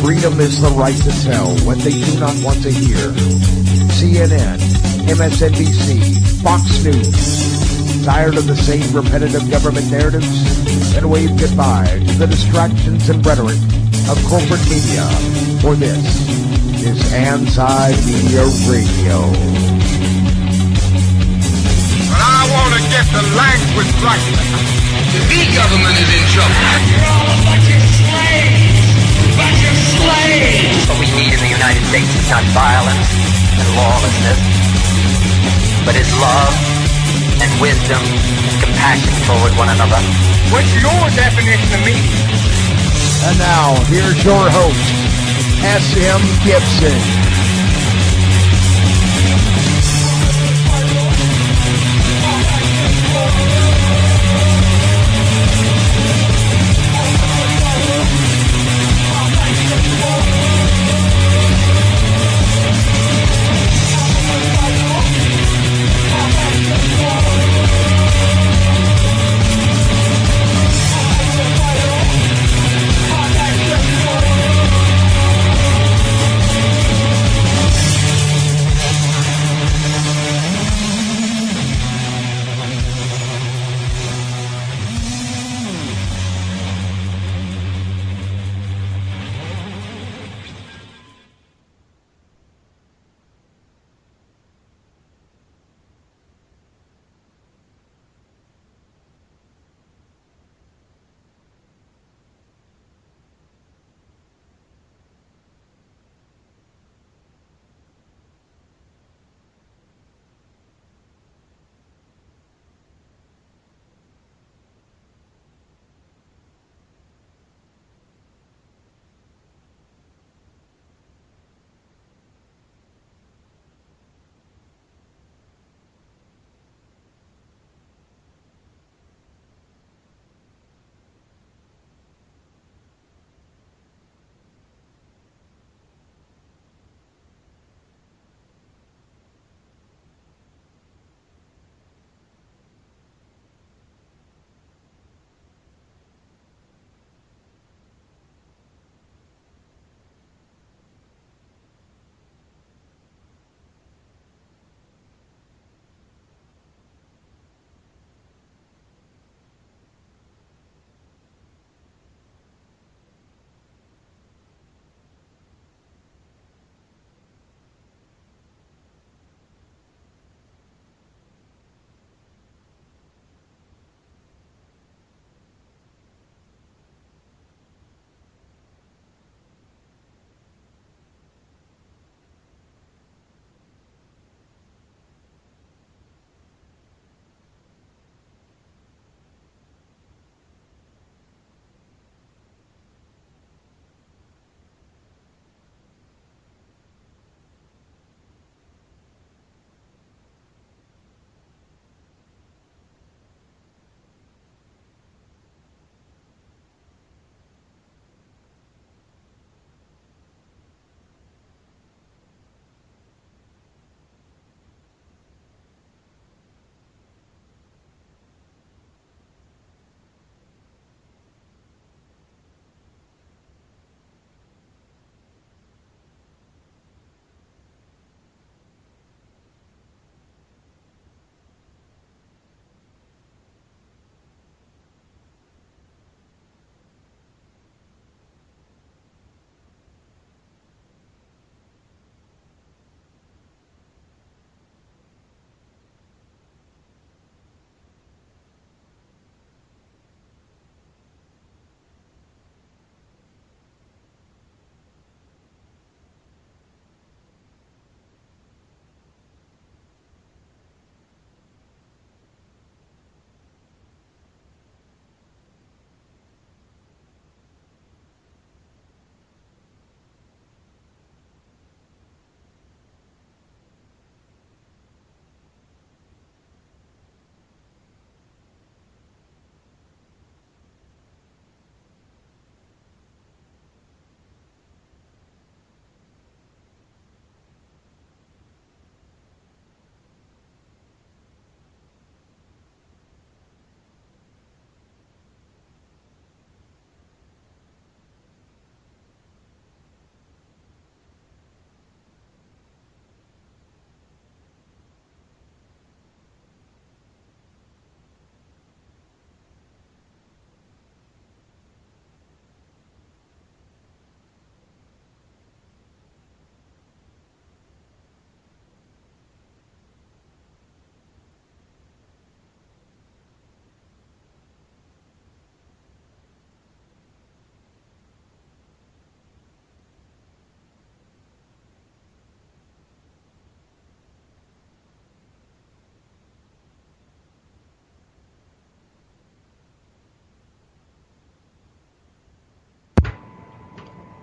Freedom is the right to tell what they do not want to hear. CNN, MSNBC, Fox News. Tired of the same repetitive government narratives? Then wave goodbye to the distractions and rhetoric of corporate media. For this is Anti-Media Radio. But I want to get the language right. The government is in trouble. You're all a bunch of slaves! Bunch of slaves! What we need in the United States is not violence and lawlessness, but is love and wisdom and compassion toward one another. What's your definition of media? And now, here's your host, S.M. Gibson.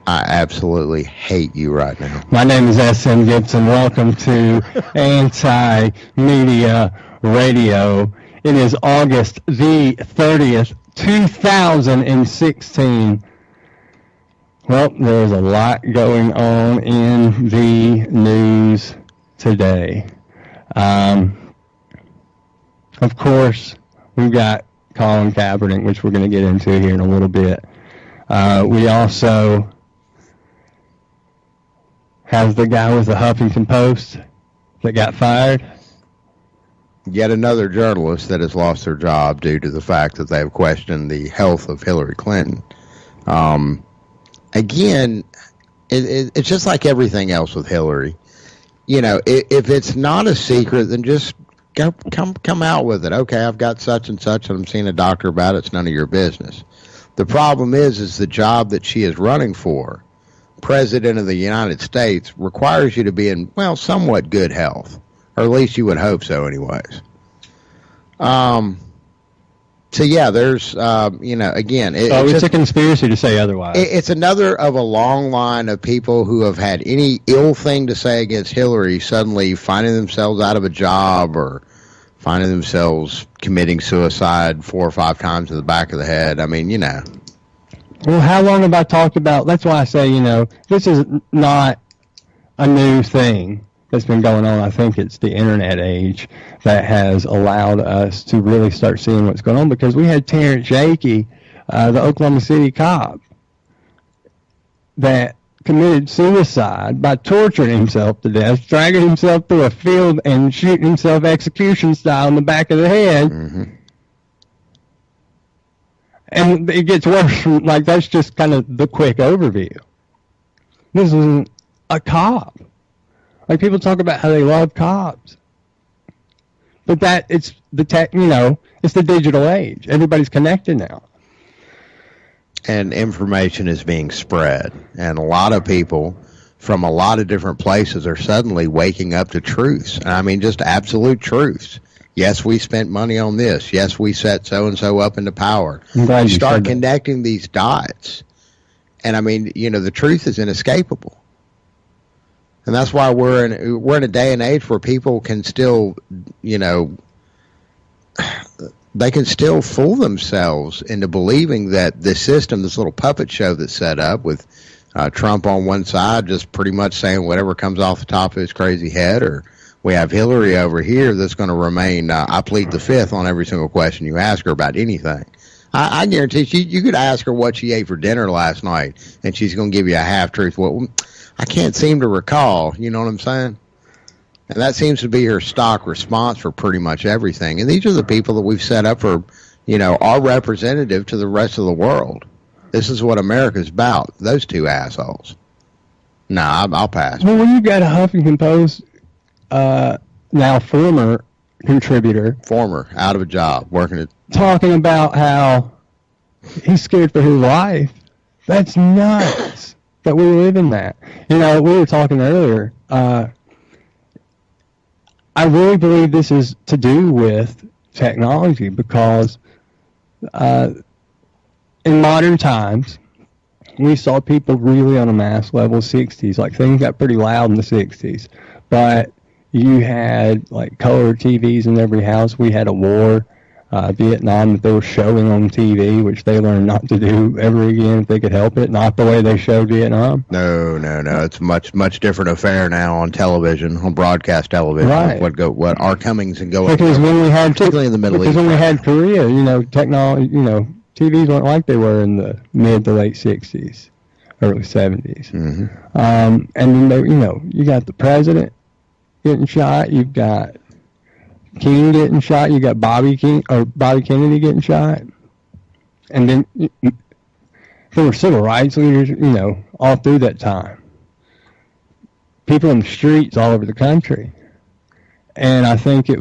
I absolutely hate you right now. My name is S.M. Gibson. Welcome to Anti-Media Radio. It is August the 30th, 2016. Well, there's a lot going on in the news today. Of course, we've got Colin Kaepernick, which we're going to get into here in a little bit. We also have the guy with the Huffington Post that got fired. Yet another journalist that has lost their job due to the fact that they have questioned the health of Hillary Clinton. Again, it's just like everything else with Hillary. You know, if it's not a secret, then just come out with it. Okay, I've got such and such, and I'm seeing a doctor about it. It's none of your business. The problem is the job that she is running for, President of the United States, requires you to be in, well, somewhat good health. Or at least you would hope so anyways. So, yeah, there's, again... it's a conspiracy to say otherwise. It's another of a long line of people who have had any ill thing to say against Hillary suddenly finding themselves out of a job or finding themselves committing suicide 4 or 5 times in the back of the head. I mean, you know. Well, how long have I talked about... That's why I say, this is not a new thing that's been going on. I think it's the internet age that has allowed us to really start seeing what's going on, because we had Terrence Jakey, the Oklahoma City cop, that committed suicide by torturing himself to death, dragging himself through a field and shooting himself execution style in the back of the head. Mm-hmm. And it gets worse from, that's just kind of the quick overview. This isn't a cop. People talk about how they love cops. But it's the tech, it's the digital age. Everybody's connected now. And information is being spread. And a lot of people from a lot of different places are suddenly waking up to truths. I mean, just absolute truths. Yes, we spent money on this. Yes, we set so-and-so up into power. You start connecting these dots. And, I mean, the truth is inescapable. And that's why we're in a day and age where people can still, they can still fool themselves into believing that this system, this little puppet show that's set up with Trump on one side just pretty much saying whatever comes off the top of his crazy head, or we have Hillary over here that's going to remain, I plead the fifth on every single question you ask her about anything. I guarantee you could ask her what she ate for dinner last night, and she's going to give you a half-truth. Well, I can't seem to recall, you know what I'm saying? And that seems to be her stock response for pretty much everything. And these are the people that we've set up for, our representative to the rest of the world. This is what America's about, those two assholes. No, I'll pass. Well, when you got a Huffington Post, now former contributor. Former, out of a job, working at... Talking about how he's scared for his life. That's nuts. That we live in that. We were talking earlier. I really believe this is to do with technology, because in modern times, we saw people really on a mass level, 60s. Things got pretty loud in the 60s. But you had, color TVs in every house. We had a war. Vietnam, that they were showing on TV, which they learned not to do ever again if they could help it. Not the way they showed Vietnam. No. It's much different affair now on television, on broadcast television. Right. What our comings and goings. Because when we had, particularly in the Middle East. Because when we had Korea, technology, TVs weren't like they were in the mid to late 60s, early 70s. Mm-hmm. And then you got the president getting shot. You've got King getting shot. You got Bobby Kennedy getting shot. And then there were civil rights leaders, all through that time. People in the streets all over the country. And I think it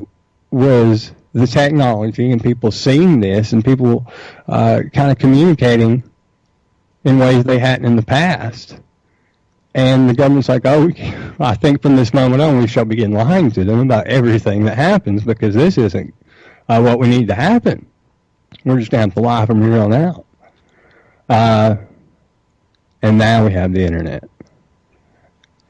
was the technology and people seeing this and people kind of communicating in ways they hadn't in the past. And the government's like, I think from this moment on we shall begin lying to them about everything that happens, because this isn't what we need to happen. We're just going to have to lie from here on out. And now we have the internet.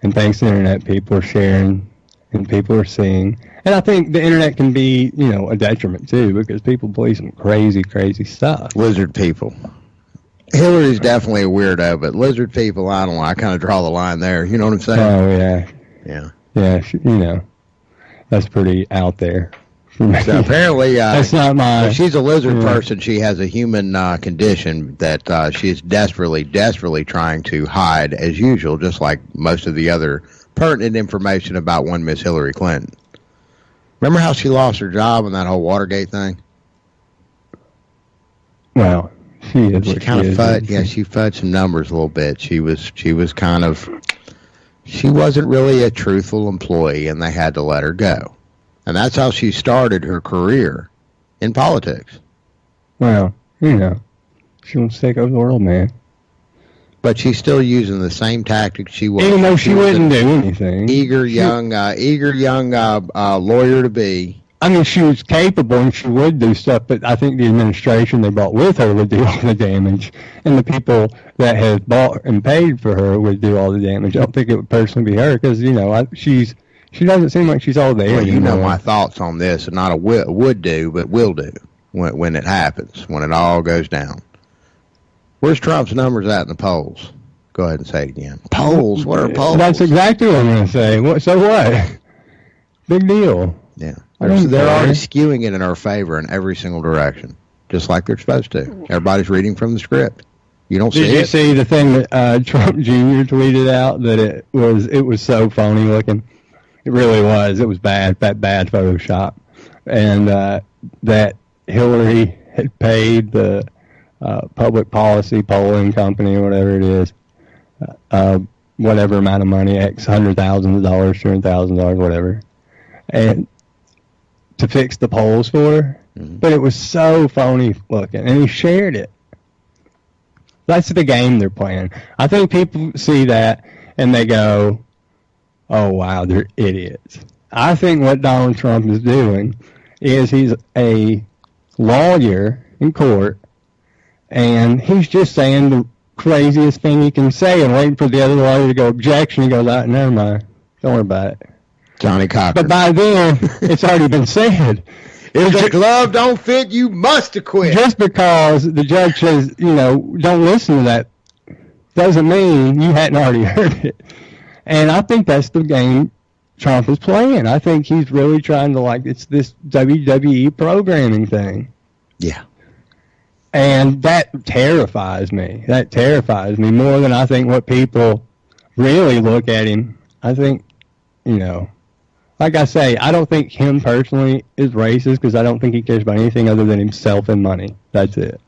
And thanks to the internet, people are sharing and people are seeing. And I think the internet can be, a detriment too, because people believe some crazy, crazy stuff. Lizard people. Hillary's definitely a weirdo, but lizard people, I don't know. I kind of draw the line there. You know what I'm saying? Oh, yeah. Yeah. Yeah, that's pretty out there. So apparently, that's not my. If she's a lizard person, she has a human condition that she is desperately, desperately trying to hide, as usual, just like most of the other pertinent information about one Miss Hillary Clinton. Remember how she lost her job in that whole Watergate thing? Well, she kind of fudged. Yeah, she fudged some numbers a little bit. She wasn't really a truthful employee, and they had to let her go. And that's how she started her career in politics. Well, she wants to take over the world, man. But she's still using the same tactics she was. Even though she wouldn't do anything. Eager young lawyer to be. I mean, she was capable and she would do stuff, but I think the administration they brought with her would do all the damage. And the people that had bought and paid for her would do all the damage. I don't think it would personally be her because, she doesn't seem like she's all there. Well, you know my thoughts on this, and not a would do, but will do when it happens, when it all goes down. Where's Trump's numbers at in the polls? Go ahead and say it again. Polls? What are polls? That's exactly what I'm going to say. So what? Big deal. Yeah. They're already skewing it in our favor in every single direction, just like they're supposed to. Everybody's reading from the script. You don't see it? Did you see the thing that Trump Jr. tweeted out that it was so phony looking? It really was. It was bad Photoshop. And that Hillary had paid the public policy polling company or whatever it is, whatever amount of money, X $100,000, $200,000, whatever, and to fix the polls for her. Mm-hmm. But it was so phony looking, and he shared it. That's the game they're playing. I think people see that and they go, oh, wow, they're idiots. I think what Donald Trump is doing is he's a lawyer in court, and he's just saying the craziest thing he can say and waiting for the other lawyer to go objection. He goes, never mind. Don't worry about it. Johnny Cochran. But by then, it's already been said. If the glove don't fit, you must acquit. Just because the judge says, don't listen to that doesn't mean you hadn't already heard it. And I think that's the game Trump is playing. I think he's really trying to, it's this WWE programming thing. Yeah. And that terrifies me. That terrifies me more than I think what people really look at him. I think, like I say, I don't think him personally is racist because I don't think he cares about anything other than himself and money. That's it.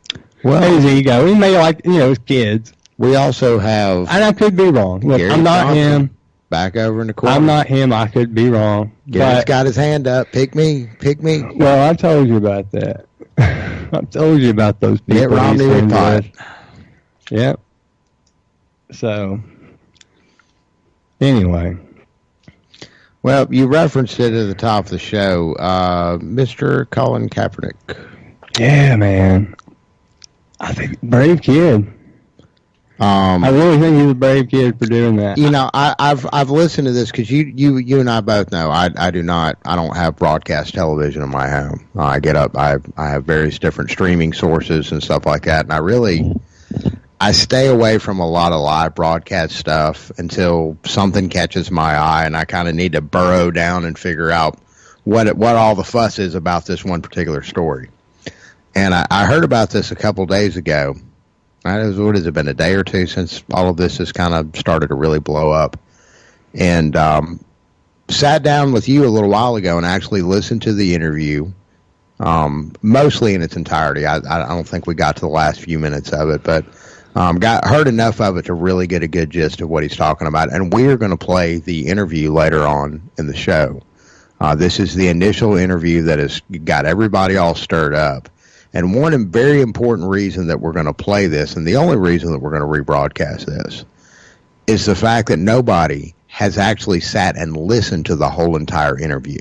Well, his ego. He may like, his kids. We also have... And I could be wrong. Look, I'm not him. Back over in the corner. I'm not him. I could be wrong. Gary's got his hand up. Pick me. Well, I told you about that. I told you about those people. Get Romney with pot. Yep. So, anyway. Well, you referenced it at the top of the show. Mr. Colin Kaepernick. Yeah, man. I think brave kid. I really think he's a brave kid for doing that. I've listened to this because you and I both know I don't have broadcast television in my home. I get up, I have various different streaming sources and stuff like that, and I stay away from a lot of live broadcast stuff until something catches my eye, and I kind of need to burrow down and figure out what all the fuss is about this one particular story. And I heard about this a couple days ago. What has it been, a day or two since all of this has kind of started to really blow up? And sat down with you a little while ago and actually listened to the interview, mostly in its entirety. I don't think we got to the last few minutes of it, but heard enough of it to really get a good gist of what he's talking about. And we're going to play the interview later on in the show. This is the initial interview that has got everybody all stirred up. And one very important reason that we're going to play this, and the only reason that we're going to rebroadcast this, is the fact that nobody has actually sat and listened to the whole entire interview.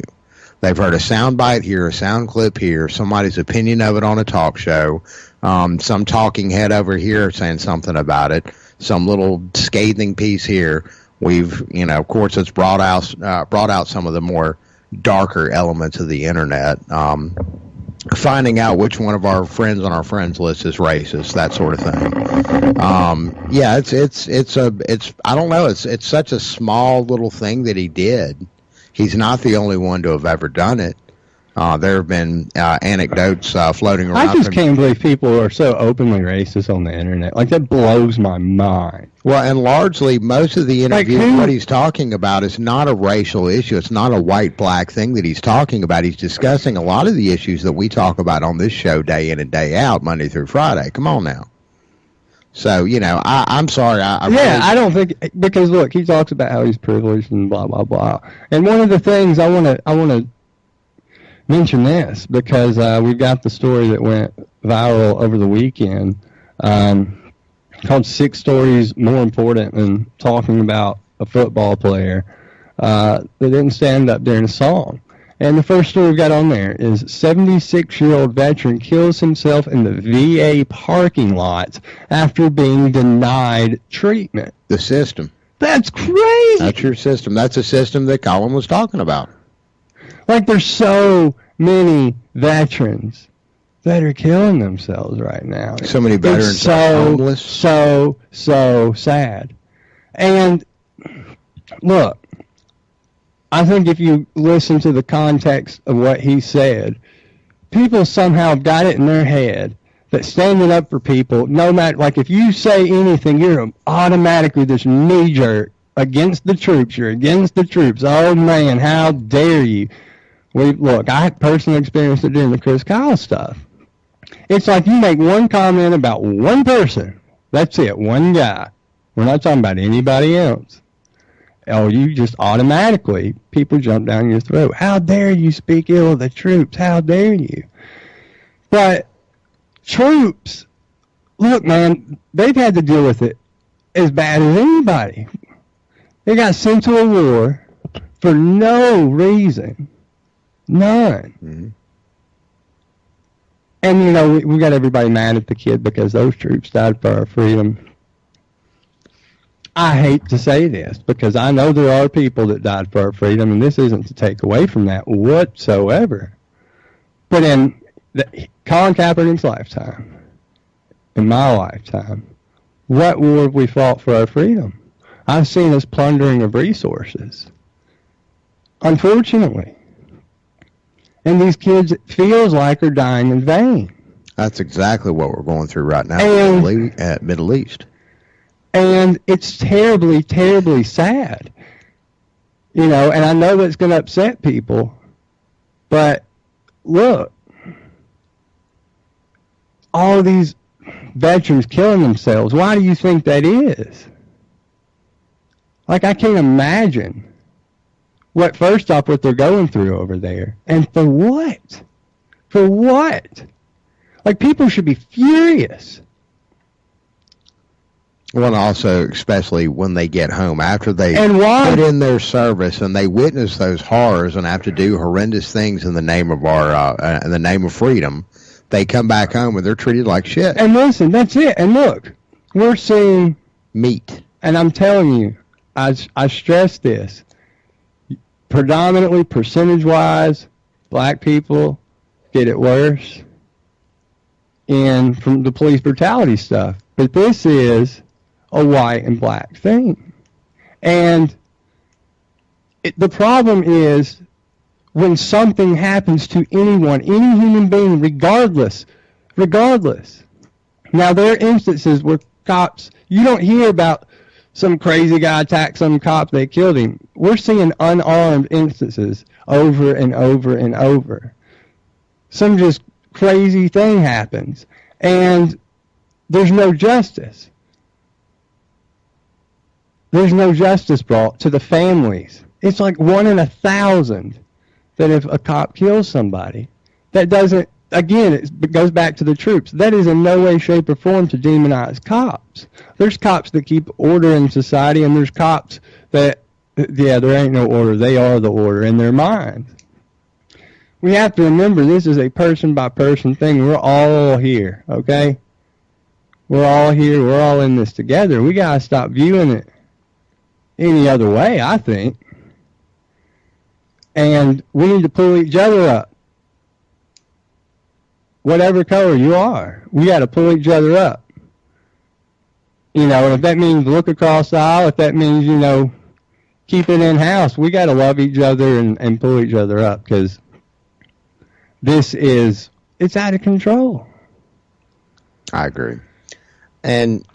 They've heard a sound bite here, a sound clip here, somebody's opinion of it on a talk show, some talking head over here saying something about it, some little scathing piece here. We've, of course, it's brought out some of the more darker elements of the internet. Finding out which one of our friends on our friends list is racist, that sort of thing. Yeah, it's I don't know. It's such a small little thing that he did. He's not the only one to have ever done it. There have been anecdotes floating around. I just can't believe people are so openly racist on the internet. Like, that blows my mind. Well, and largely, most of the interview, what he's talking about is not a racial issue. It's not a white-black thing that he's talking about. He's discussing a lot of the issues that we talk about on this show day in and day out, Monday through Friday. Come on now. So, I'm sorry. I don't think, because look, he talks about how he's privileged and blah, blah, blah. And one of the things I want to mention this, because we've got the story that went viral over the weekend, called 6 Stories More Important Than Talking About a Football Player that didn't stand up during a song. And the first story we've got on there is 76-year-old veteran kills himself in the VA parking lot after being denied treatment. The system. That's crazy. That's your system. That's a system that Colin was talking about. Like, there's so many veterans that are killing themselves right now. So many veterans are homeless. So sad. And look, I think if you listen to the context of what he said, people somehow got it in their head that standing up for people, no matter, like, if you say anything, you're automatically this knee jerk against the troops. You're against the troops. Oh man, how dare you? Look, I personally experienced it during the Chris Kyle stuff. It's like you make one comment about one person. That's it, one guy. We're not talking about anybody else. Oh, you just automatically, people jump down your throat. How dare you speak ill of the troops? How dare you? But troops, look, man, they've had to deal with it as bad as anybody. They got sent to a war for no reason. None. Mm-hmm. And, we got everybody mad at the kid because those troops died for our freedom. I hate to say this because I know there are people that died for our freedom, and this isn't to take away from that whatsoever. But in Colin Kaepernick's lifetime, in my lifetime, what war have we fought for our freedom? I've seen us plundering of resources. Unfortunately. And these kids, it feels like, are dying in vain. That's exactly what we're going through right now at Middle East. And it's terribly, terribly sad. And I know that's going to upset people. But, look, all of these veterans killing themselves, why do you think that is? Like, I can't imagine what they're going through over there. And for what? For what? Like, people should be furious. Well, and also, especially when they get home, after they put in their service and they witness those horrors and have to do horrendous things in the name of in the name of freedom, they come back home and they're treated like shit. And listen, that's it. And look, we're seeing meat. And I'm telling you, I stress this. Predominantly, percentage-wise, black people get it worse from the police brutality stuff. But this is a white and black thing. And the problem is when something happens to anyone, any human being, regardless. Now, there are instances where cops, you don't hear about some crazy guy attacked some cop, they killed him. We're seeing unarmed instances over and over and over. Some just crazy thing happens, and there's no justice. There's no justice brought to the families. It's like 1 in 1,000 that if a cop kills somebody, that doesn't, again, it goes back to the troops. That is in no way, shape, or form to demonize cops. There's cops that keep order in society, and there's cops that, there ain't no order. They are the order in their minds. We have to remember this is a person-by-person thing. We're all here, okay? We're all here. We're all in this together. We got to stop viewing it any other way, I think. And we need to pull each other up. Whatever color you are, we got to pull each other up. You know, and if that means look across the aisle, if that means, you know, keep it in-house, we got to love each other and pull each other up, because it's out of control. I agree. And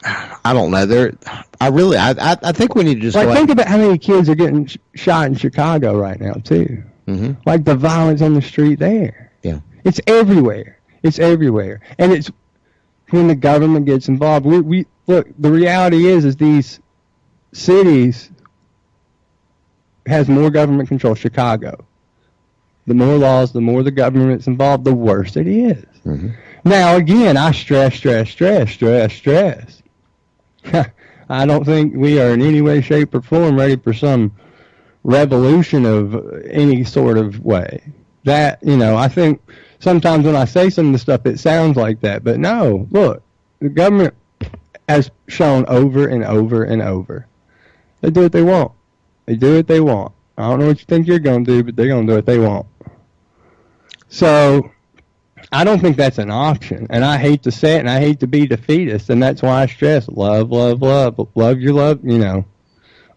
I don't know. I think we need to just think about how many kids are getting shot in Chicago right now, too. Mm-hmm. Like the violence on the street there. Yeah. It's everywhere. It's everywhere. And it's when the government gets involved. We look, the reality is these cities has more government control. Chicago. The more laws, the more the government's involved, the worse it is. Mm-hmm. Now, again, I stress. I don't think we are in any way, shape, or form ready for some revolution of any sort of way. That, you know, I think sometimes when I say some of the stuff, it sounds like that. But no, look, the government has shown over and over and over. They do what they want. They do what they want. I don't know what you think you're going to do, but they're going to do what they want. So I don't think that's an option. And I hate to say it, and I hate to be defeatist, and that's why I stress love, love, love. Love your love, you know.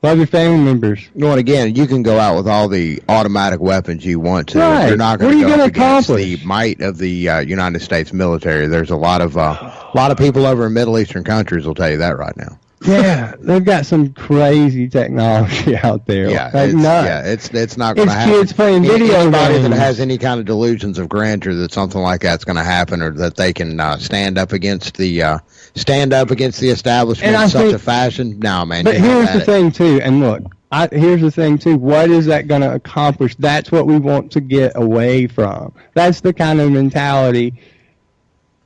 Love your family members. Well, and again, you can go out with all the automatic weapons you want to. Right. You're not going to go up against accomplish? the might of the United States military. There's a lot of people over in Middle Eastern countries will tell you that right now. Yeah, they've got some crazy technology out there. Yeah, it's not going to happen. It's kids playing video Anybody games. that has any kind of delusions of grandeur that something like that's going to happen, or that they can stand up against the establishment in such a fashion. No, man. But here's the thing too, and look, here's the thing too. What is that going to accomplish? That's what we want to get away from. That's the kind of mentality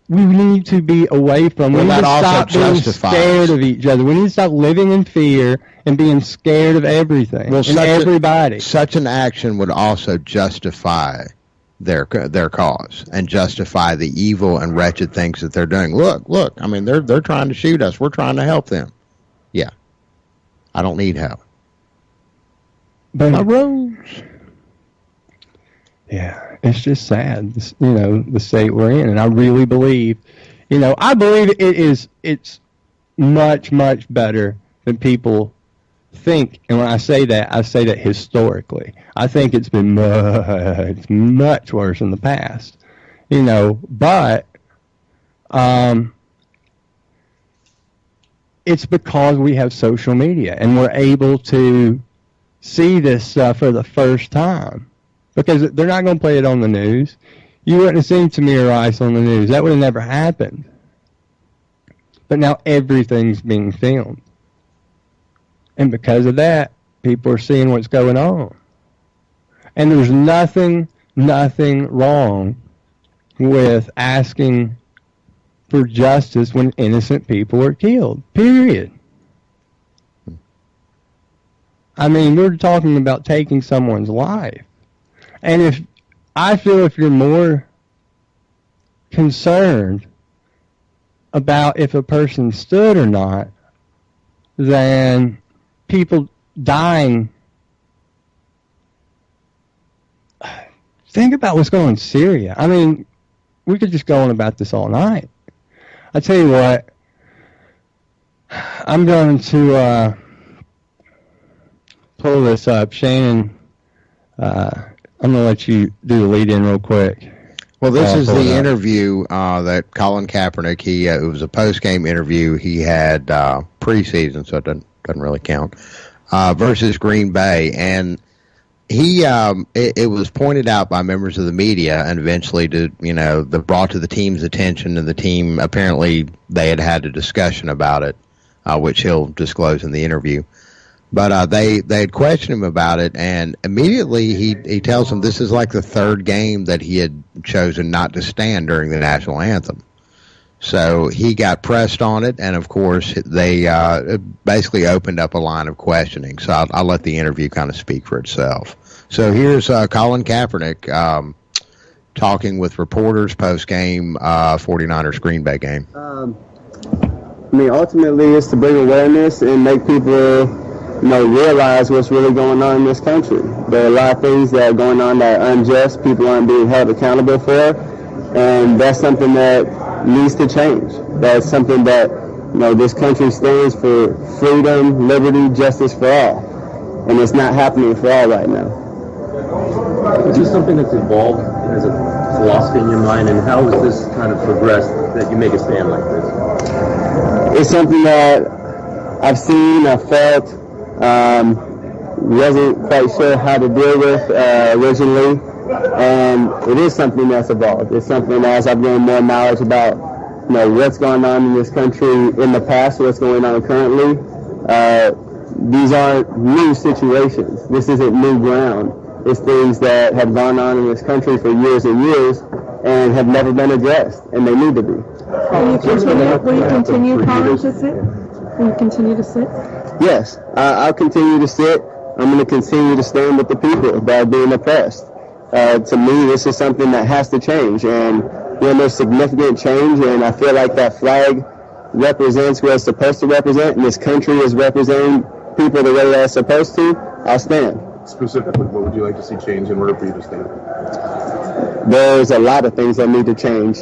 we need to be away from. We need to stop being scared of each other. We need to stop living in fear and being scared of everything and everybody. Such an action would also justify their cause and justify the evil and wretched things that they're doing. Look. I mean, they're trying to shoot us. We're trying to help them. Yeah, I don't need help. But my roads. Yeah, it's just sad, you know, the state we're in. And I really believe, you know, it's much, much better than people think. And when I say that historically. I think it's been much worse in the past, you know, but it's because we have social media and we're able to see this stuff for the first time. Because they're not going to play it on the news. You wouldn't have seen Tamir Rice on the news. That would have never happened. But now everything's being filmed. And because of that, people are seeing what's going on. And there's nothing wrong with asking for justice when innocent people are killed. Period. I mean, we're talking about taking someone's life. And if you're more concerned about if a person stood or not than people dying, think about what's going on in Syria. I mean, we could just go on about this all night. I tell you what, I'm going to pull this up. Shannon, I'm going to let you do the lead-in real quick. Well, this is the interview that Colin Kaepernick, it was a post-game interview he had preseason, so it doesn't really count, versus Green Bay. And it was pointed out by members of the media and eventually brought to the team's attention, and the team, apparently they had a discussion about it, which he'll disclose in the interview. But they had questioned him about it, and immediately he tells them this is like the third game that he had chosen not to stand during the national anthem. So he got pressed on it, and of course they basically opened up a line of questioning. So I'll let the interview kind of speak for itself. So here's Colin Kaepernick talking with reporters post-game 49ers Green Bay game. I mean, ultimately, it's to bring awareness and make people, realize what's really going on in this country. There are a lot of things that are going on that are unjust. People aren't being held accountable for, and that's something that needs to change. That's something that, this country stands for: freedom, liberty, justice for all, and it's not happening for all right now. Is this something that's evolved as a philosophy in your mind, and how has this kind of progressed that you make a stand like this? It's something that I've seen, I've felt, wasn't quite sure how to deal with originally, and it is something that's evolved. It's something as I've gained more knowledge about, what's going on in this country in the past, what's going on currently. These aren't new situations. This isn't new ground. It's things that have gone on in this country for years and years and have never been addressed, and they need to be. Will you continue, Colin, to sit? Will you continue to sit? Yes, I'll continue to sit. I'm going to continue to stand with the people that are being oppressed. To me, this is something that has to change, and when there's significant change, and I feel like that flag represents what it's supposed to represent, and this country is representing people the way that it's supposed to, I'll stand. Specifically, what would you like to see change in order for you to stand? There's a lot of things that need to change.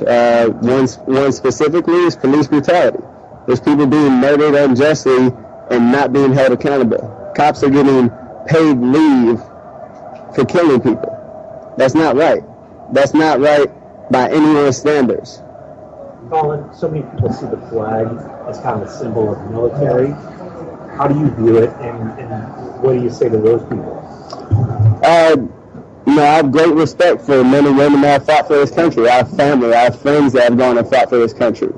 One specifically is police brutality. There's people being murdered unjustly and not being held accountable. Cops are getting paid leave for killing people. That's not right. That's not right by anyone's standards. Colin, so many people see the flag as kind of a symbol of the military. How do you view it, and what do you say to those people? I have great respect for men and women that have fought for this country. I have family, I have friends that have gone and fought for this country.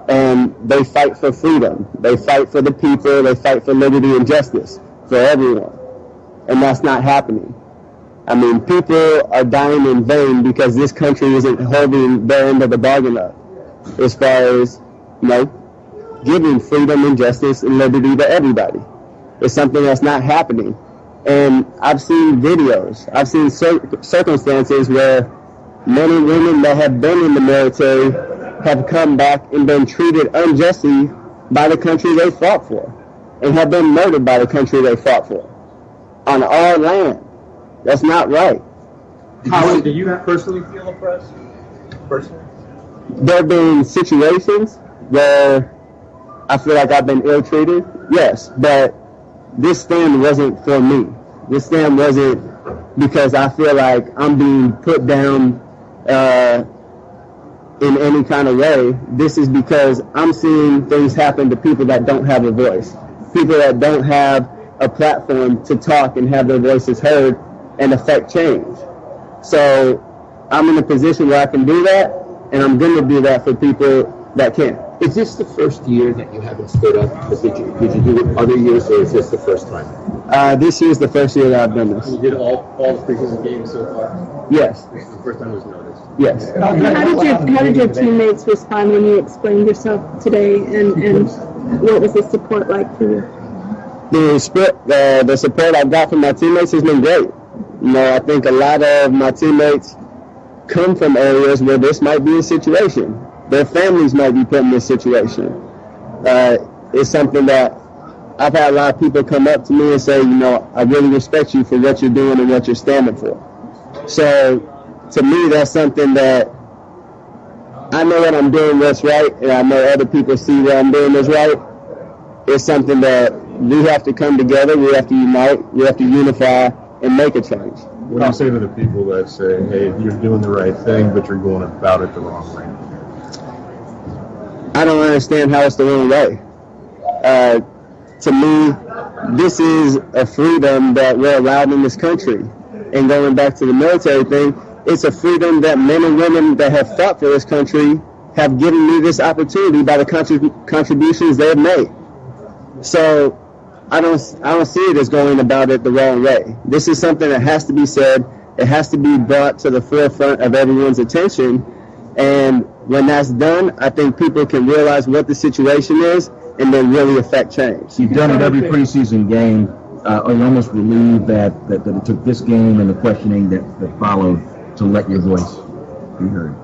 And they fight for freedom. They fight for the people. They fight for liberty and justice for everyone. And that's not happening. I mean, people are dying in vain because this country isn't holding their end of the bargain up as far as, giving freedom and justice and liberty to everybody. It's something that's not happening. And I've seen videos, I've seen circumstances where men and women that have been in the military have come back and been treated unjustly by the country they fought for, and have been murdered by the country they fought for on our land. That's not right. How do you personally feel oppressed? Personally? There have been situations where I feel like I've been ill-treated, yes, but this stand wasn't for me. This stand wasn't because I feel like I'm being put down in any kind of way. This is because I'm seeing things happen to people that don't have a voice, people that don't have a platform to talk and have their voices heard and affect change. So I'm in a position where I can do that, and I'm going to do that for people that can't. Is this the first year that you haven't stood up? Did you do it other years, or is this the first time? This year is the first year that I've done this. You did all the preseason games so far? Yes. This is the first time it was noticed? Yes. How did your teammates respond when you explained yourself today, and what was the support like for you? The support I've got from my teammates has been great. I think a lot of my teammates come from areas where this might be a situation. Their families might be put in this situation. It's something that I've had a lot of people come up to me and say, I really respect you for what you're doing and what you're standing for. So to me, that's something that I know that I'm doing what's right, and I know other people see what I'm doing is right. It's something that we have to come together, we have to unite, we have to unify and make a change. What do you say to the people that say, hey, you're doing the right thing, but you're going about it the wrong way? I don't understand how it's the wrong way. To me, this is a freedom that we're allowed in this country. And going back to the military thing, it's a freedom that men and women that have fought for this country have given me this opportunity by the contributions they've made. So I don't see it as going about it the wrong way. This is something that has to be said. It has to be brought to the forefront of everyone's attention. And when that's done, I think people can realize what the situation is and then really affect change. You've done it every preseason game. Are you almost relieved that it took this game and the questioning that followed to let your voice be heard?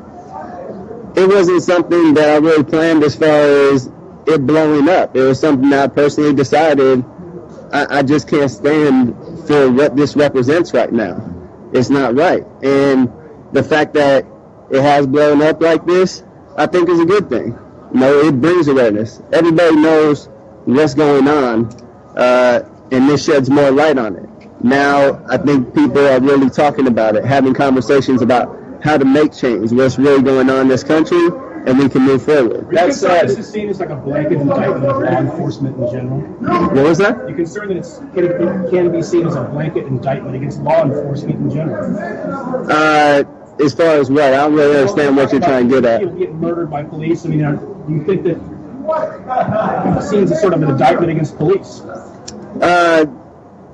It wasn't something that I really planned as far as it blowing up. It was something that I personally decided I just can't stand for what this represents right now. It's not right. And the fact that it has blown up like this, I think is a good thing. It brings awareness. Everybody knows what's going on, and this sheds more light on it. Now, I think people are really talking about it, having conversations about how to make change, what's really going on in this country, and we can move forward. That's sad. This is seen as like a blanket indictment of law enforcement in general. What was that? You're concerned that it can be seen as a blanket indictment against law enforcement in general. As far as what? I don't really understand what you're trying to get at. People get murdered by police. I mean, do you think that it's seen as a sort of an indictment against police?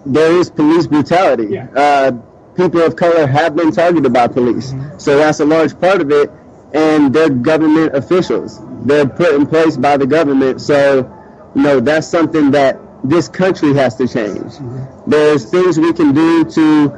There is police brutality. Yeah. People of color have been targeted by police. Mm-hmm. So that's a large part of it. And they're government officials. They're put in place by the government. So, that's something that this country has to change. Mm-hmm. There's things we can do to,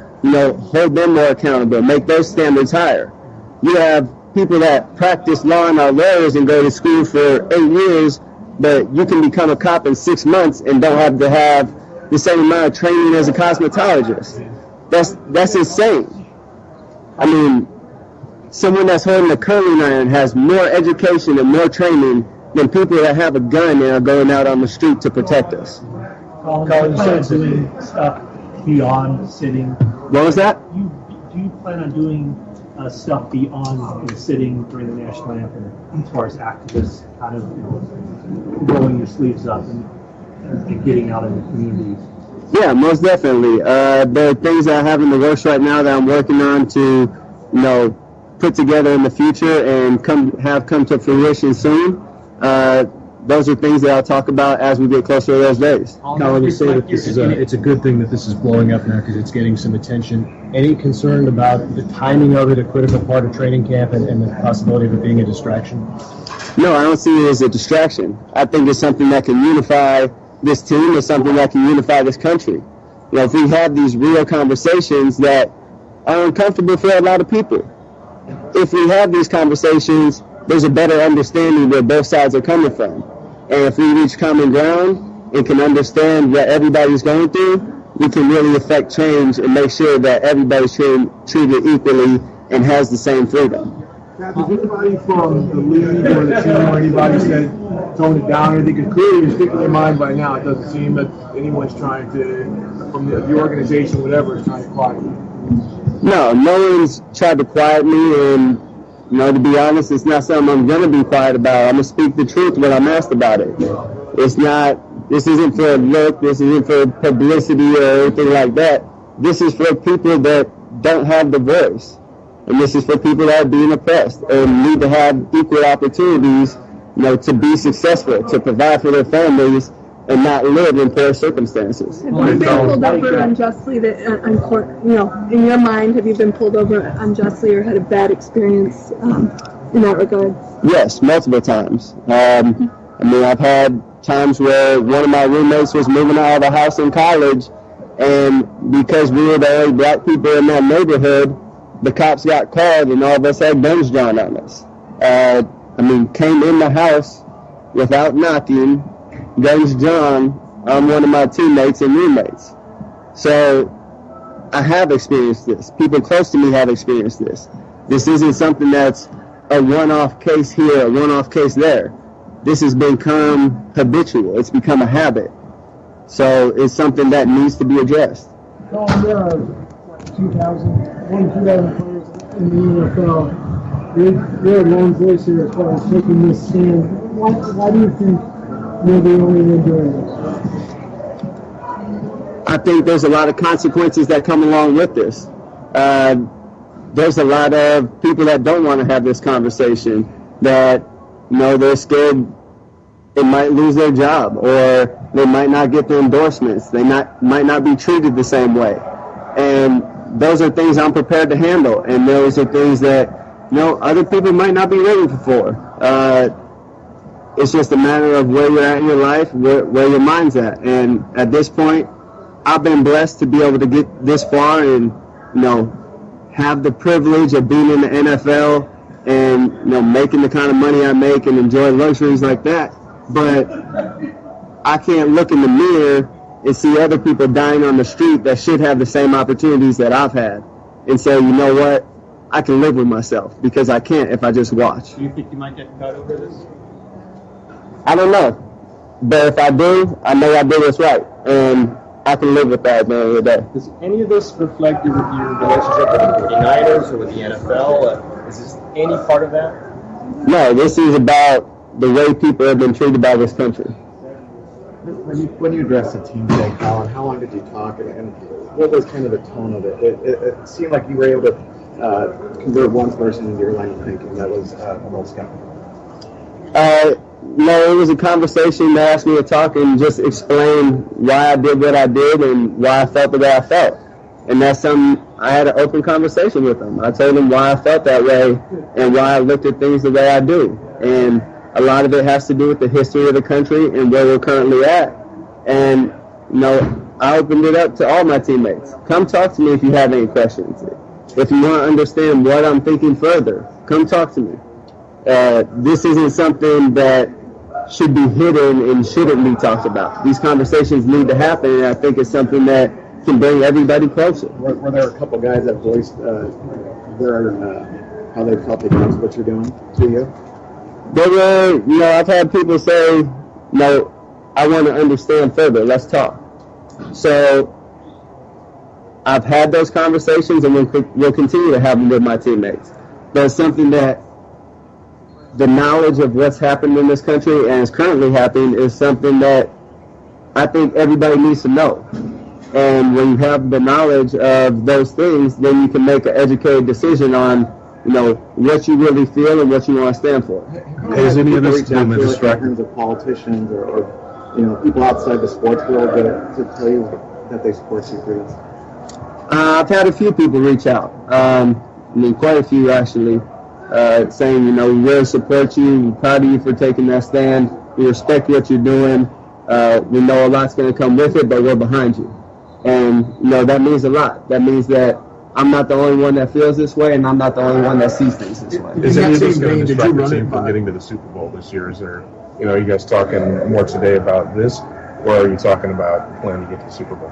hold them more accountable, make those standards higher. You have people that practice law and are lawyers and go to school for 8 years, but you can become a cop in 6 months and don't have to have the same amount of training as a cosmetologist. That's insane. I mean, someone that's holding a curling iron has more education and more training than people that have a gun and are going out on the street to protect us. Colin, you said doing stuff beyond sitting. What was that? Do you plan on doing stuff beyond sitting during the national anthem, as far as activists kind of rolling your sleeves up and getting out in the communities? Yeah, most definitely. There are things that I have in the works right now that I'm working on to, put together in the future and come to fruition soon. Those are things that I'll talk about as we get closer to those days. Colin, you say that this is it's a good thing that this is blowing up now because it's getting some attention. Any concern about the timing of it, a critical part of training camp, and the possibility of it being a distraction? No, I don't see it as a distraction. I think it's something that can unify this team. It's something that can unify this country. If we have these real conversations that are uncomfortable for a lot of people, if we have these conversations, there's a better understanding where both sides are coming from. And if we reach common ground and can understand what everybody's going through, we can really affect change and make sure that everybody's treated equally and has the same freedom. Has anybody from the league or the team or anybody said tone it down or anything? Because clearly you're sticking in your mind by now. It doesn't seem that anyone's trying to, from the organization, whatever, is trying to quiet you. No one's tried to quiet me, and to be honest, it's not something I'm going to be quiet about. I'm going to speak the truth when I'm asked about it. This isn't for a look, this isn't for publicity or anything like that. This is for people that don't have the voice. And this is for people that are being oppressed and need to have equal opportunities, to be successful, to provide for their families, and not live in poor circumstances. Have you been pulled over unjustly on court? In your mind, have you been pulled over unjustly or had a bad experience in that regard? Yes, multiple times. I've had times where one of my roommates was moving out of a house in college, and because we were the only black people in that neighborhood, the cops got called and all of us had guns drawn on us. Came in the house without knocking, guns drawn on one of my teammates and roommates. So I have experienced this. People close to me have experienced this. This isn't something that's a one-off case here, a one-off case there. This has become habitual. It's become a habit. So it's something that needs to be addressed. There are 2,000 players in the NFL. You're a lone voice here as far as taking this stand. Why do you think you're the only one doing this? I think there's a lot of consequences that come along with this. There's a lot of people that don't want to have this conversation, that they're scared they might lose their job, or they might not get the endorsements. They might not be treated the same way. And those are things I'm prepared to handle, and those are things that other people might not be ready for. It's just a matter of where you're at in your life, where your mind's at. And at this point, I've been blessed to be able to get this far and have the privilege of being in the NFL and making the kind of money I make and enjoy luxuries like that. but I can't look in the mirror and see other people dying on the street that should have the same opportunities that I've had and say, you know what, I can live with myself, because I can't if I just watch. Do you think you might get cut over this? I don't know, but if I do, I know I did what's right, and I can live with that at the end of the day. Does any of this reflect your relationship with the Uniteds or with the NFL? Is this any part of that? No, this is about the way people have been treated by this country. When you addressed the team today, Colin, how long did you talk, and what was kind of the tone of it? It seemed like you were able to convert one person into your line of thinking. That was Earl Scott. No, it was a conversation that asked me to talk and just explain why I did what I did and why I felt the way I felt. And that's something, I had an open conversation with him. I told him why I felt that way and why I looked at things the way I do. And a lot of it has to do with the history of the country and where we're currently at. And, you know, I opened it up to all my teammates. Come talk to me if you have any questions. If you want to understand what I'm thinking further, come talk to me. This isn't something that should be hidden and shouldn't be talked about. These conversations need to happen, and I think it's something that can bring everybody closer. Were there a couple guys that voiced how they felt against what you're doing to you? There were, you know, I've had people say, no, I want to understand further, let's talk. So I've had those conversations, and we'll continue to have them with my teammates. But it's something that the knowledge of what's happened in this country and is currently happening is something that I think everybody needs to know. And when you have the knowledge of those things, then you can make an educated decision on, you know, what you really feel and what you want to stand for. Is any of this in terms of politicians or you know, people outside the sports world to tell you that they support you through this? I've had a few people reach out. I mean, quite a few actually, saying, you know, we really support you. We're proud of you for taking that stand. We respect what you're doing. We know a lot's going to come with it, but we're behind you. And, you know, that means a lot. That means that I'm not the only one that feels this way, and I'm not the only one that sees things this way. Is any of this going to distract the team from getting to the Super Bowl this year? Is there, you know, are you guys talking more today about this, or are you talking about planning to get to the Super Bowl?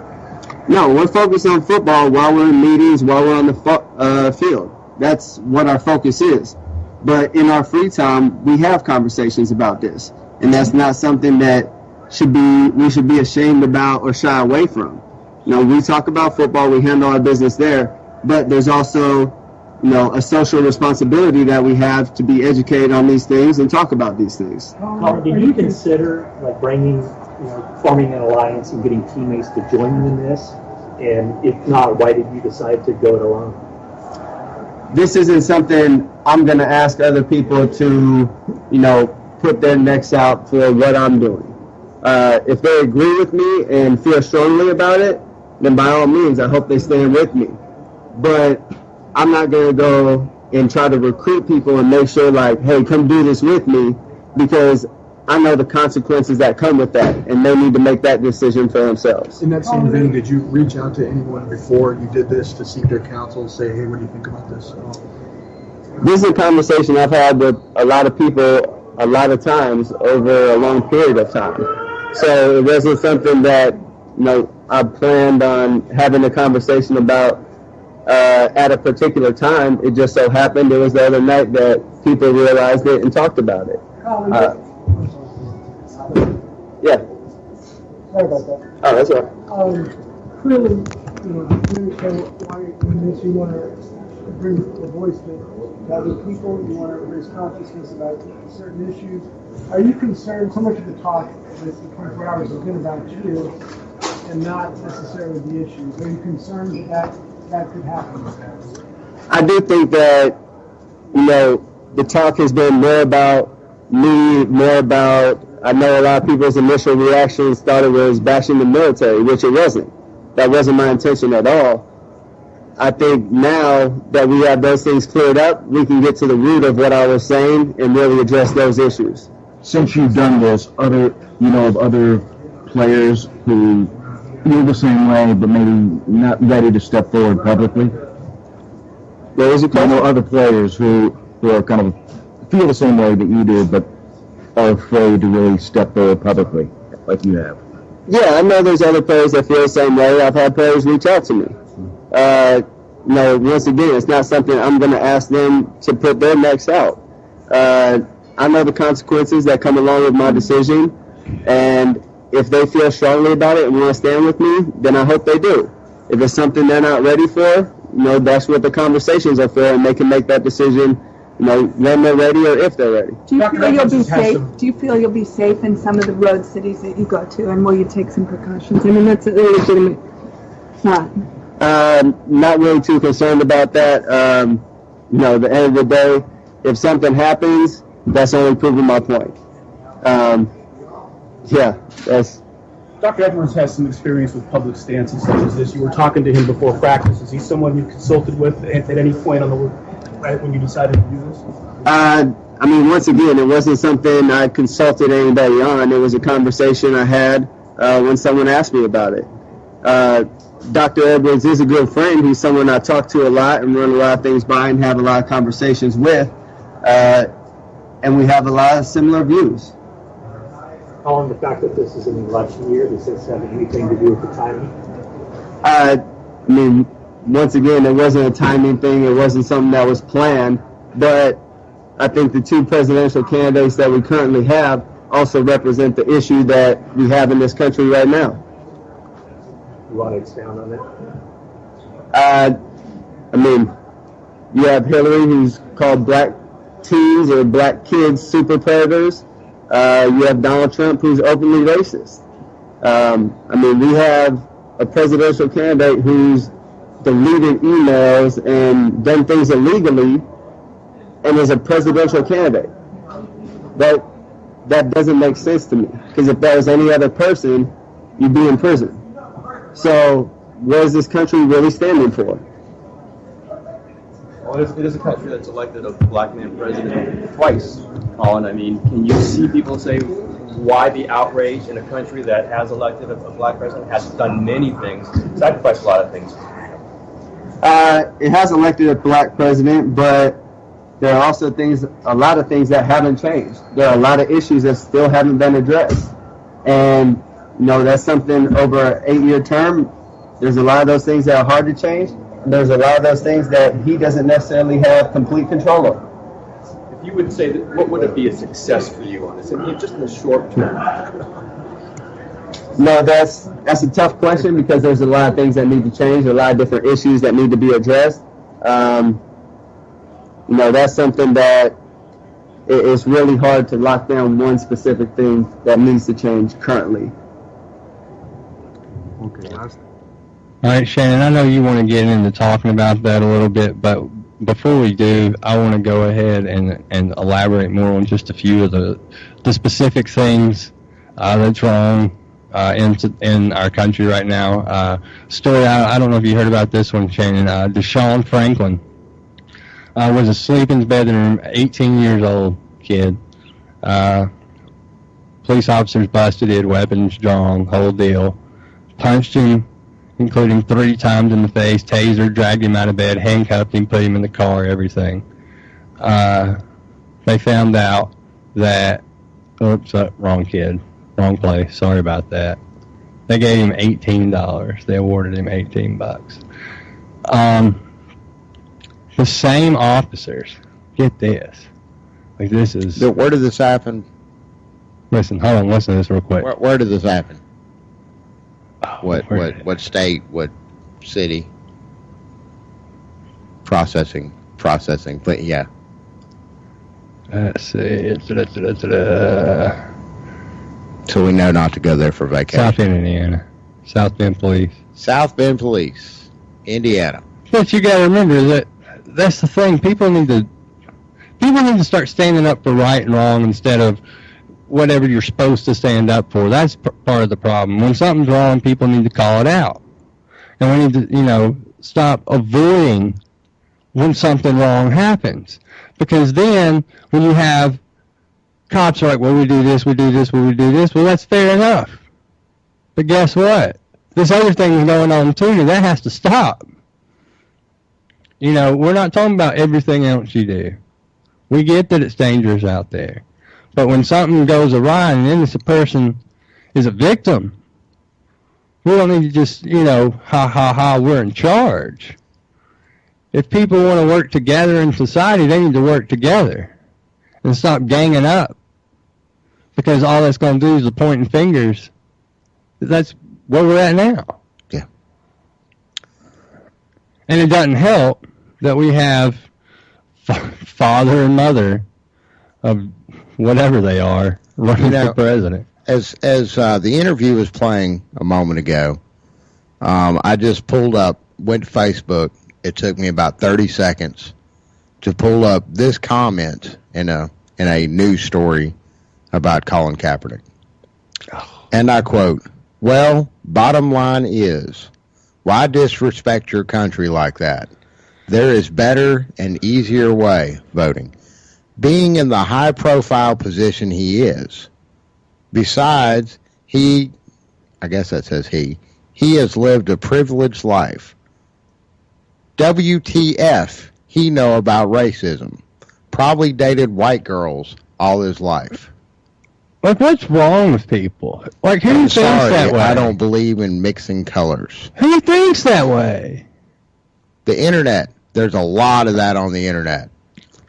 No, we're focused on football while we're in meetings, while we're on the field. That's what our focus is. But in our free time, we have conversations about this, and that's not something that we should be ashamed about or shy away from. You know, we talk about football, we handle our business there, but there's also, you know, a social responsibility that we have to be educated on these things and talk about these things. Colin, did you consider like forming an alliance and getting teammates to join you in this? And if not, why did you decide to go it alone? This isn't something I'm going to ask other people to, you know, put their necks out for what I'm doing. If they agree with me and feel strongly about it, then by all means, I hope they stand with me. But I'm not going to go and try to recruit people and make sure, like, hey, come do this with me, because I know the consequences that come with that, and they need to make that decision for themselves. In that same vein, did you reach out to anyone before you did this to seek their counsel, say, hey, what do you think about this? This is a conversation I've had with a lot of people a lot of times over a long period of time. So it wasn't something that, you know, I planned on having a conversation about at a particular time. It just so happened it was the other night that people realized it and talked about it. Yeah. Sorry about that. Oh, that's all right. Clearly, you know, why in this you want to bring the voice to other people, you want to raise consciousness about certain issues. Are you concerned, so much of the talk this 24 hours has been about you and not necessarily the issues? Are you concerned that could happen? I do think that, you know, the talk has been more about me, more about, I know a lot of people's initial reactions thought it was bashing the military, which it wasn't. That wasn't my intention at all. I think now that we have those things cleared up, we can get to the root of what I was saying and really address those issues. Since you've done this, other players who feel the same way, but maybe not ready to step forward publicly? What was it called? Other players who are kind of feel the same way that you do, but are afraid to really step forward publicly, like you have? Yeah, I know there's other players that feel the same way. I've had players reach out to me. Once again, it's not something I'm going to ask them to put their necks out. I know the consequences that come along with my decision, and if they feel strongly about it and want to stand with me, then I hope they do. If it's something they're not ready for, that's what the conversations are for, and they can make that decision, when they're ready or if they're ready. Do you feel you'll be safe? Do you feel you'll be safe in some of the road cities that you go to, and will you take some precautions? I mean, that's a legitimate thought. Not really too concerned about that. At the end of the day, if something happens, that's only proving my point. That's. Dr. Edwards has some experience with public stances such as this. You were talking to him before practice. Is he someone you consulted with at any point right when you decided to do this? Once again, it wasn't something I consulted anybody on. It was a conversation I had when someone asked me about it. Dr. Edwards is a good friend. He's someone I talk to a lot and run a lot of things by and have a lot of conversations with. And we have a lot of similar views. Colin, the fact that this is an election year, does this have anything to do with the timing? Once again, it wasn't a timing thing. It wasn't something that was planned. But I think the two presidential candidates that we currently have also represent the issue that we have in this country right now. You want to expound on that? You have Hillary, who's called black teens or black kids super predators. You have Donald Trump, who's openly racist. We have a presidential candidate who's deleted emails and done things illegally and is a presidential candidate. That doesn't make sense to me, because if that was any other person, you'd be in prison. So what is this country really standing for? Well, it is a country that's elected a black man president twice, Colin. Can you see people say why the outrage in a country that has elected a black president, has done many things, sacrificed a lot of things? It has elected a black president, but there are also a lot of things that haven't changed. There are a lot of issues that still haven't been addressed. And, that's something over an 8-year term. There's a lot of those things that are hard to change. And there's a lot of those things that he doesn't necessarily have complete control over. If you would say that, what would it be a success for you on this? Just in the short term. No, that's a tough question, because there's a lot of things that need to change, a lot of different issues that need to be addressed. That's something that it's really hard to lock down one specific thing that needs to change currently. Okay. All right, Shannon, I know you want to get into talking about that a little bit, but before we do, I want to go ahead and elaborate more on just a few of the specific things that's wrong in our country right now. Story, I don't know if you heard about this one, Shannon. Deshaun Franklin was asleep in his bedroom, 18 years old kid. Police officers busted it, weapons drawn, whole deal. Punched him, including 3 times in the face, taser, dragged him out of bed, handcuffed him, put him in the car, everything. They found out that, wrong kid, wrong place, sorry about that. They gave him $18. They awarded him $18. The same officers, get this, like this is... Where did this happen? Listen, hold on, listen to this real quick. Where did this happen? What state? What city? Processing. But yeah. Let's see. So we know not to go there for vacation. South Bend, Indiana. South Bend Police. South Bend Police, Indiana. What you got to remember is that's the thing. People need to start standing up for right and wrong instead of whatever you're supposed to stand up for. That's part of the problem. When something's wrong, people need to call it out. And we need to, stop avoiding when something wrong happens. Because then, when you have cops are like, well, we do this, we do this, we do this, well, that's fair enough. But guess what? This other thing is going on too, and that has to stop. We're not talking about everything else you do. We get that it's dangerous out there. But when something goes awry and an innocent person is a victim, we don't need to just, we're in charge. If people want to work together in society, they need to work together and stop ganging up. Because all that's going to do is pointing fingers. That's where we're at now. Yeah. And it doesn't help that we have father and mother of whatever they are running for president. As the interview was playing a moment ago, I just pulled up, went to Facebook. It took me about 30 seconds to pull up this comment in a news story about Colin Kaepernick. And I quote, "Well, bottom line is, why disrespect your country like that? There is better and easier way, voting. Being in the high-profile position he is. Besides, I guess that says he has lived a privileged life. WTF, he know about racism. Probably dated white girls all his life." Like, what's wrong with people? Like, who thinks that way? I don't believe in mixing colors. Who thinks that way? The internet. There's a lot of that on the internet.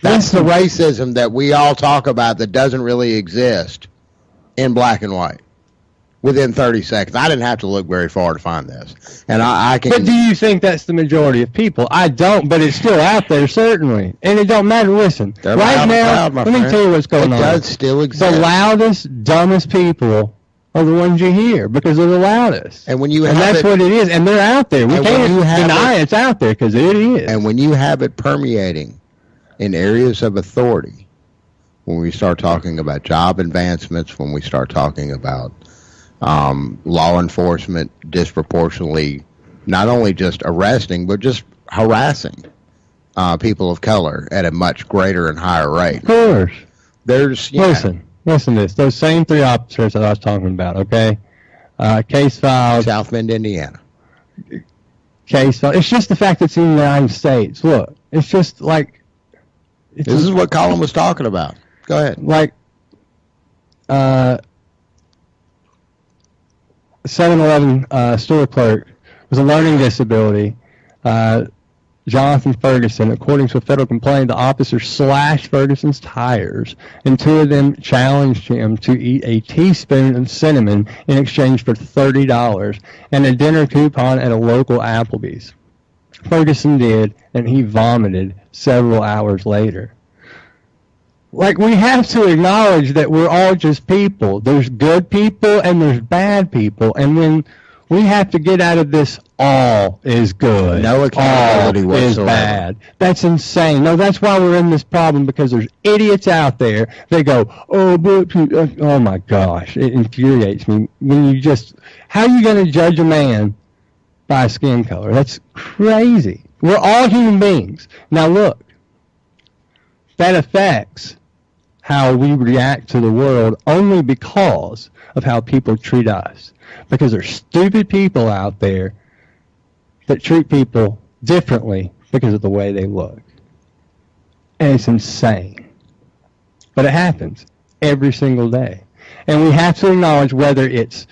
That's the racism that we all talk about that doesn't really exist in black and white. Within 30 seconds. I didn't have to look very far to find this. And I can... But do you think that's the majority of people? I don't, but it's still out there, certainly. And it don't matter. Listen, right now, let me tell you what's going on. It does still exist. The loudest, dumbest people are the ones you hear because they're the loudest. And when you and that's what it is. And they're out there. We can't deny it's out there because it is. And when you have it permeating in areas of authority, when we start talking about job advancements, when we start talking about law enforcement disproportionately not only just arresting but just harassing people of color at a much greater and higher rate. Of course. There's listen to this. Those same three officers that I was talking about, okay? Case filed. South Bend, Indiana. Case filed. It's just the fact that it's in the United States. Look, it's just like... This is what Colin was talking about. Go ahead. Like, 7-Eleven store clerk with a learning disability, Jonathan Ferguson. According to a federal complaint, the officer slashed Ferguson's tires, and two of them challenged him to eat a teaspoon of cinnamon in exchange for $30 and a dinner coupon at a local Applebee's. Ferguson did, and he vomited several hours later. Like, we have to acknowledge that we're all just people. There's good people and there's bad people. And then we have to get out of this all is good. No accountability all is bad. That's insane. No, that's why we're in this problem, because there's idiots out there that go, oh my gosh, it infuriates me. When you just, how are you going to judge a man by skin color? That's crazy. We're all human beings. Now look, that affects how we react to the world only because of how people treat us. Because there's stupid people out there that treat people differently because of the way they look. And it's insane. But it happens every single day. And we have to acknowledge, whether it's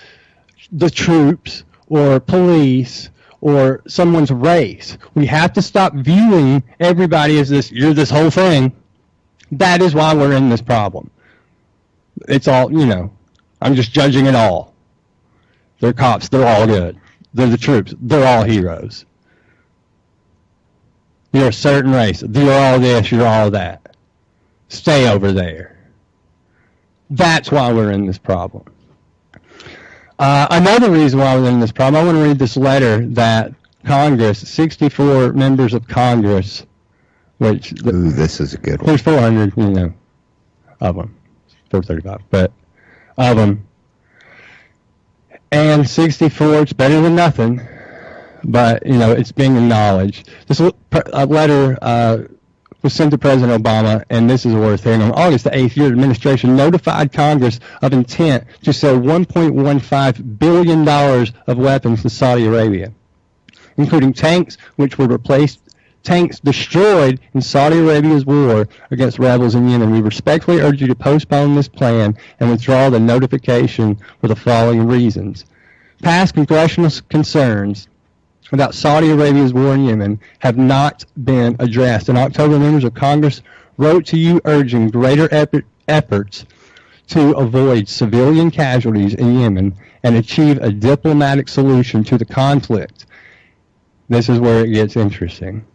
the troops or police or someone's race, we have to stop viewing everybody as this, you're this whole thing. That is why we're in this problem. It's all, I'm just judging it all. They're cops, they're all good. They're the troops, they're all heroes. You're a certain race, you're all this, you're all that. Stay over there. That's why we're in this problem. Another reason why we're in this problem, I want to read this letter that Congress, 64 members of Congress, which... Ooh, this is a good one. There's 400, of them. 435, but of them. And 64, it's better than nothing, but, it's being acknowledged. This letter was sent to President Obama, and this is worth hearing. On August the 8th, your administration notified Congress of intent to sell $1.15 billion of weapons to Saudi Arabia, including tanks, which would replace tanks destroyed in Saudi Arabia's war against rebels in Yemen. We respectfully urge you to postpone this plan and withdraw the notification for the following reasons. Past congressional concerns about Saudi Arabia's war in Yemen have not been addressed. In October, members of Congress wrote to you urging greater efforts to avoid civilian casualties in Yemen and achieve a diplomatic solution to the conflict. This is where it gets interesting.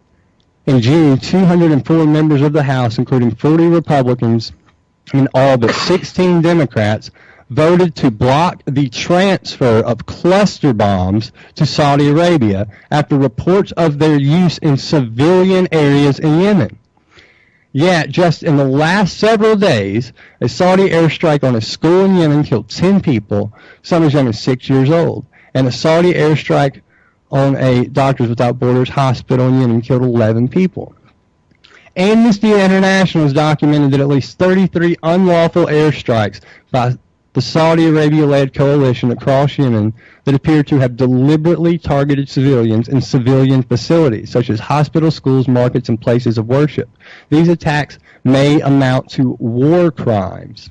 In June, 204 members of the House, including 40 Republicans and all but 16 Democrats, voted to block the transfer of cluster bombs to Saudi Arabia after reports of their use in civilian areas in Yemen. Yet, just in the last several days, a Saudi airstrike on a school in Yemen killed 10 people, some as young as 6 years old, and a Saudi airstrike on a Doctors Without Borders hospital in Yemen killed 11 people. Amnesty International has documented that at least 33 unlawful airstrikes by the Saudi Arabia-led coalition across Yemen that appear to have deliberately targeted civilians in civilian facilities, such as hospitals, schools, markets, and places of worship. These attacks may amount to war crimes.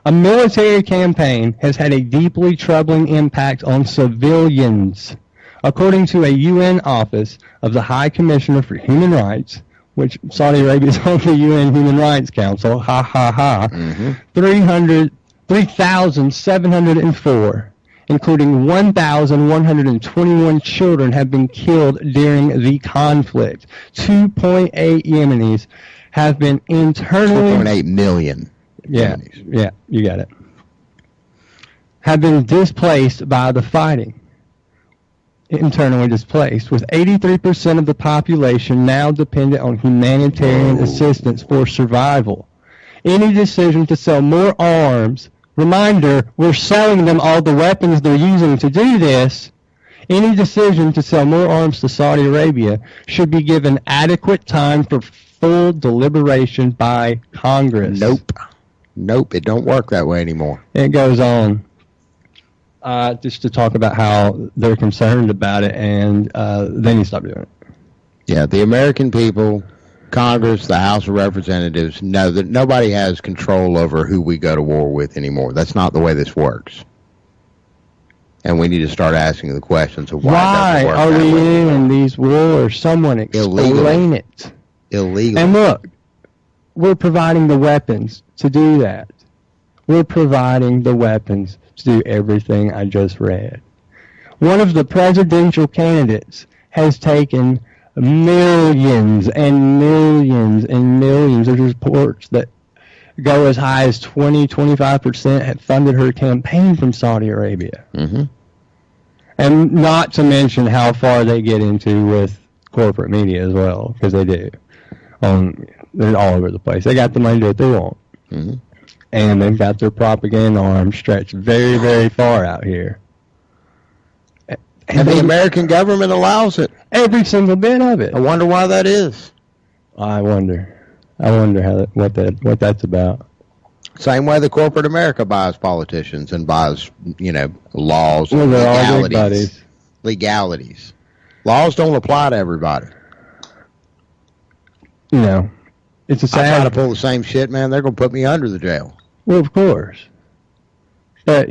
A military campaign has had a deeply troubling impact on civilians. According to a UN office of the High Commissioner for Human Rights, which Saudi Arabia is on the UN Human Rights Council, 3,704, including 1,121 children, have been killed during the conflict. 2.8 Yemenis have been internally... 2.8 million. Yeah, you got it. Have been displaced by the fighting. Internally displaced, with 83% of the population now dependent on humanitarian assistance for survival. Any decision to sell more arms, reminder, we're selling them all the weapons they're using to do this. Any decision to sell more arms to Saudi Arabia should be given adequate time for full deliberation by Congress. Nope, it don't work that way anymore. It goes on. Just to talk about how they're concerned about it, and then you stop doing it. Yeah, the American people, Congress, the House of Representatives know that nobody has control over who we go to war with anymore. That's not the way this works. And we need to start asking the questions of why are we in these wars? Someone explain it. Illegal. And look, we're providing the weapons to do that. We're providing the weapons to do everything I just read. One of the presidential candidates has taken millions and millions and millions. There's reports that go as high as 20-25% have funded her campaign from Saudi Arabia. Mm-hmm. And not to mention how far they get into with corporate media as well, because they do. They're all over the place. They got the money to do what they want. Mm-hmm. And they've got their propaganda arms stretched very, very far out here. And the American government allows it. Every single bit of it. I wonder why that is. I wonder what that's about. Same way the corporate America buys politicians and buys, laws Well, and they're all big buddies. legalities. Laws don't apply to everybody. It's a sad... I try to pull the same shit, man. They're going to put me under the jail. Well, of course. But,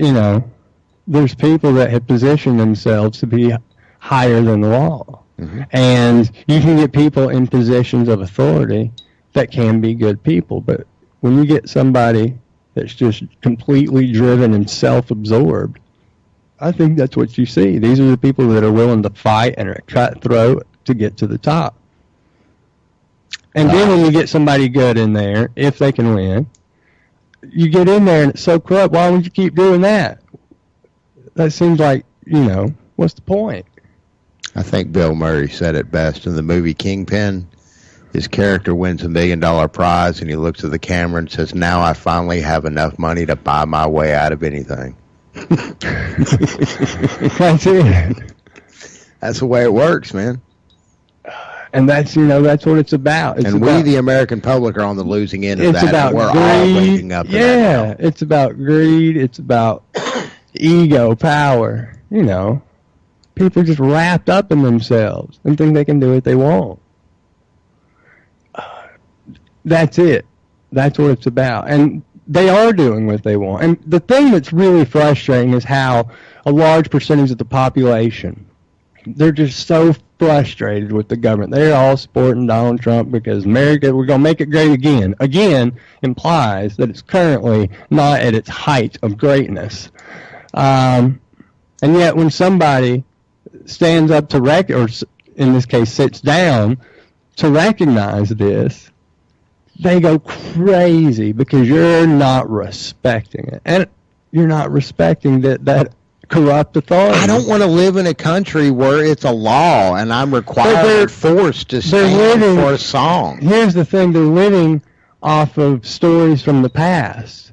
there's people that have positioned themselves to be higher than the law. Mm-hmm. And you can get people in positions of authority that can be good people. But when you get somebody that's just completely driven and self-absorbed, I think that's what you see. These are the people that are willing to fight and are cutthroat to get to the top. And then when you get somebody good in there, if they can win, you get in there and it's so corrupt, why would you keep doing that? That seems like, what's the point? I think Bill Murray said it best in the movie Kingpin. His character wins $1 million prize and he looks at the camera and says, now I finally have enough money to buy my way out of anything. That's it. That's the way it works, man. And that's what it's about. We, the American public, are on the losing end of that. About we're greed. All waking up to that now. It's about greed. It's about ego, power. People People are just wrapped up in themselves and think they can do what they want. That's it. That's what it's about. And they are doing what they want. And the thing that's really frustrating is how a large percentage of the population, they're just so frustrated with the government. They're all supporting Donald Trump because America, we're going to make it great again. Again implies that it's currently not at its height of greatness. And yet when somebody stands up to or in this case sits down to recognize this, they go crazy because you're not respecting it. And you're not respecting that corrupt authority. I don't want to live in a country where it's a law and I'm required or forced to stand for a song. Here's the thing, they're living off of stories from the past.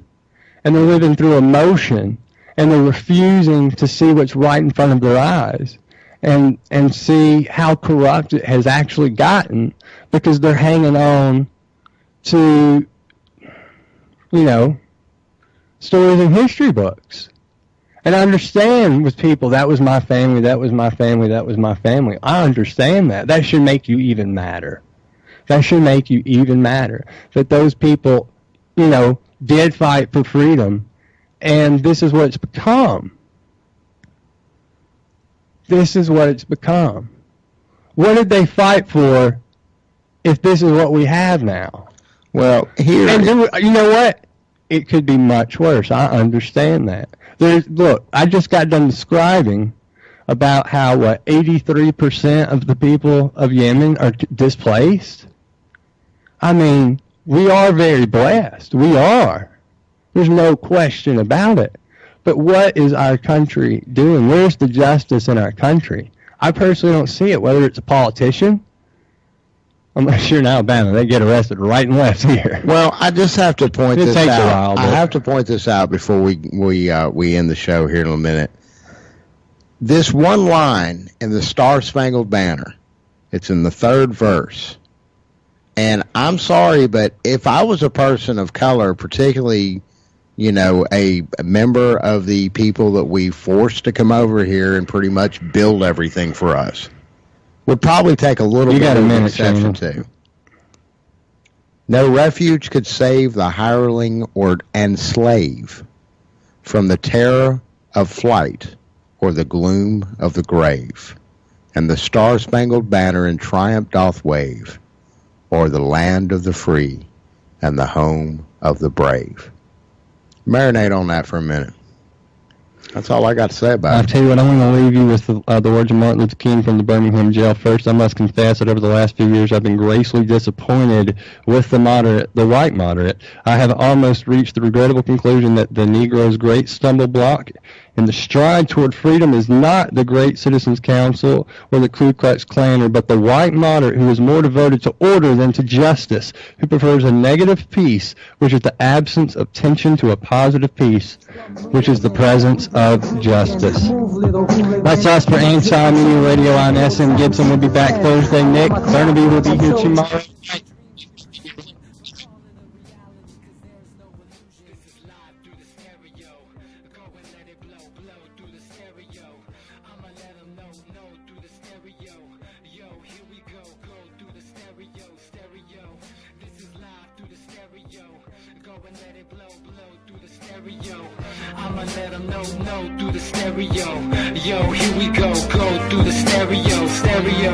And they're living through emotion. And they're refusing to see what's right in front of their eyes. And see how corrupt it has actually gotten because they're hanging on to, stories in history books. And I understand with people, that was my family, that was my family, that was my family. I understand that. That should make you even madder. That should make you even madder. That those people, did fight for freedom. And this is what it's become. This is what it's become. What did they fight for if this is what we have now? Well, here... And you know what? It could be much worse. I understand that. Look, I just got done describing about how, 83% of the people of Yemen are displaced? I mean, we are very blessed. We are. There's no question about it. But what is our country doing? Where's the justice in our country? I personally don't see it, whether it's a politician. Unless you're in Alabama, they get arrested right and left here. Well, I just have to point this out. It takes a while. I have to point this out before we end the show here in a minute. This one line in the Star-Spangled Banner, it's in the 3rd verse. And I'm sorry, but if I was a person of color, particularly, a member of the people that we forced to come over here and pretty much build everything for us, would probably take a little bit of an exception to. No refuge could save the hireling and slave from the terror of flight or the gloom of the grave. And the star-spangled banner in triumph doth wave o'er the land of the free and the home of the brave. Marinate on that for a minute. That's all I got to say about it. I'll tell you what, I'm going to leave you with the words of Martin Luther King from the Birmingham jail. First, I must confess that over the last few years, I've been gracefully disappointed with the white moderate. I have almost reached the regrettable conclusion that the Negro's great stumble block in the stride toward freedom is not the Great Citizens Council or the Ku Klux Klan, but the white moderate who is more devoted to order than to justice, who prefers a negative peace, which is the absence of tension, to a positive peace, which is the presence of justice. That's us for Anti-Media Radio on SM. Gibson will be back Thursday. Nick Burnaby will be here tomorrow. I'ma let them know through the stereo. Yo, here we go through the stereo.